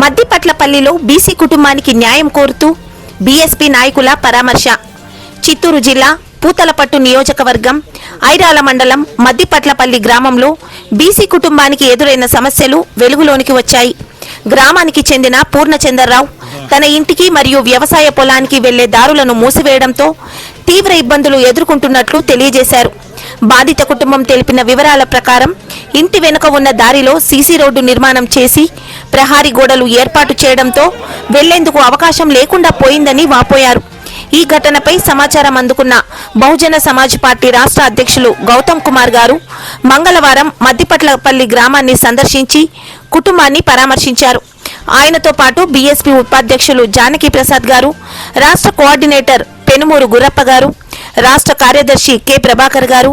మద్దిపట్లపల్లిలో BC కుటుంబానికి న్యాయం కోరుతూ బీఎస్పీ నాయకుల పరామర్శ. చిత్తూరు జిల్లా పూతలపట్టు నియోజకవర్గం ఐరాల మండలం మద్దిపట్లపల్లి గ్రామంలో బీసీ కుటుంబానికి ఎదురైన సమస్యలు వెలుగులోనికి వచ్చాయి. గ్రామానికి చెందిన పూర్ణచంద్రరావు తన ఇంటికి మరియు వ్యవసాయ పొలానికి వెళ్లే దారులను మూసివేయడంతో తీవ్ర ఇబ్బందులు ఎదుర్కొంటున్నట్లు తెలియజేశారు. బాధిత కుటుంబం తెలిపిన వివరాల ప్రకారం ఇంటి వెనుక ఉన్న దారిలో సీసీ రోడ్డు నిర్మాణం చేసి ప్రహారీ గోడలు ఏర్పాటు చేయడంతో వెళ్లేందుకు అవకాశం లేకుండా పోయిందని వాపోయారు. ఈ ఘటనపై సమాచారం అందుకున్న బహుజన సమాజ్ పార్టీ రాష్ట్ర అధ్యక్షులు గౌతమ్ కుమార్ గారు మంగళవారం మద్దిపట్లపల్లి గ్రామాన్ని సందర్శించి కుటుంబాన్ని పరామర్శించారు. ఆయనతో పాటు బీఎస్పీ ఉపాధ్యక్షులు జానకి ప్రసాద్ గారు, రాష్ట్ర కోఆర్డినేటర్ పెనుమూరు గురప్ప గారు, రాష్ట్ర కార్యదర్శి కె ప్రభాకర్ గారు,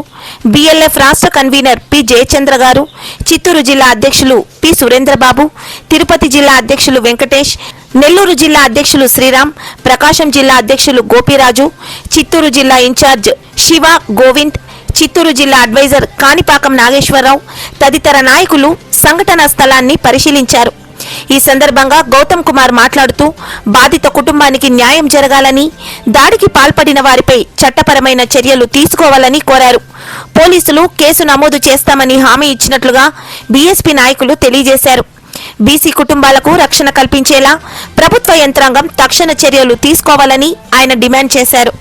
బిఎల్ఎఫ్ రాష్ట్ర కన్వీనర్ పి జయచంద్ర గారు, చిత్తూరు జిల్లా అధ్యక్షులు పి సురేంద్రబాబు, తిరుపతి జిల్లా అధ్యక్షులు వెంకటేష్, నెల్లూరు జిల్లా అధ్యక్షులు శ్రీరామ్, ప్రకాశం జిల్లా అధ్యక్షులు గోపిరాజు, చిత్తూరు జిల్లా ఇన్ఛార్జ్ శివ గోవింద్, చిత్తూరు జిల్లా అడ్వైజర్ కాణిపాకం నాగేశ్వరరావు తదితర నాయకులు సంఘటనా స్థలాన్ని పరిశీలించారు. ఈ సందర్భంగా గౌతమ్ కుమార్ మాట్లాడుతూ బాధిత కుటుంబానికి న్యాయం జరగాలని, దాడికి పాల్పడిన వారిపై చట్టపరమైన చర్యలు తీసుకోవాలని కోరారు. పోలీసులు కేసు నమోదు చేస్తామని హామీ ఇచ్చినట్లుగా బీఎస్పీ నాయకులు తెలియజేశారు. బీసీ కుటుంబాలకు రక్షణ కల్పించేలా ప్రభుత్వ యంత్రాంగం తక్షణ చర్యలు తీసుకోవాలని ఆయన డిమాండ్ చేశారు.